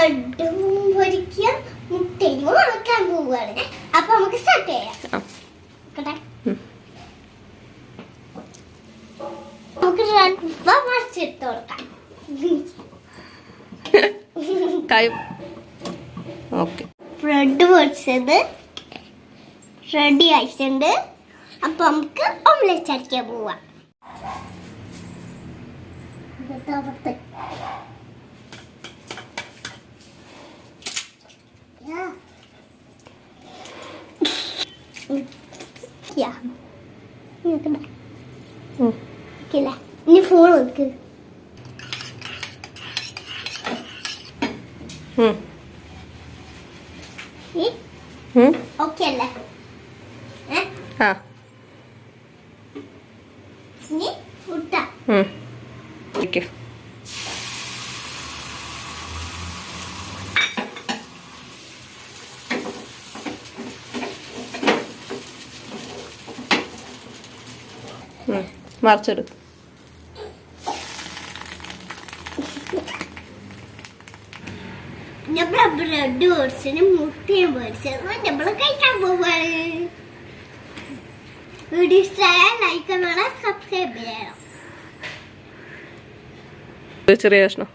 ബ്രെഡും പൊരിക്കുക മുട്ടയും ഉണക്കാൻ പോവുകയാണ്. അപ്പൊ നമുക്ക് സ്റ്റാർട്ട് ചെയ്യാം. നമുക്ക് റവ മറിച്ചിട്ട് കൊടുക്കാം. ബ്രെഡ് പൊരിച്ചത് റെഡി ആയിട്ടുണ്ട്. അപ്പൊ നമുക്ക് ഓംലെറ്റ് അടിക്കാൻ പോവാം. ഇനി ഫോൺ വെക്ക്. ഓക്കെ അല്ലേ? ഇനി മുട്ട മറിച്ചെടുക്കും. നമ്മളെ ബ്രെഡ് പൊരിച്ചത് മുട്ടയും പൊരിച്ചത് നമ്മള് കഴിക്കാൻ പോവാണ്. വീഡിയോ ഇഷ്ടമായാൽ ലൈക്ക് ചെയ്യണം, സബ്സ്ക്രൈബ് ചെയ്യണം. ചെറിയ കഷ്ണം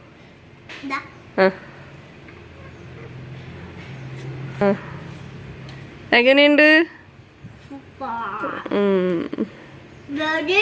എങ്ങനെയുണ്ട്? ബ്രെഡ്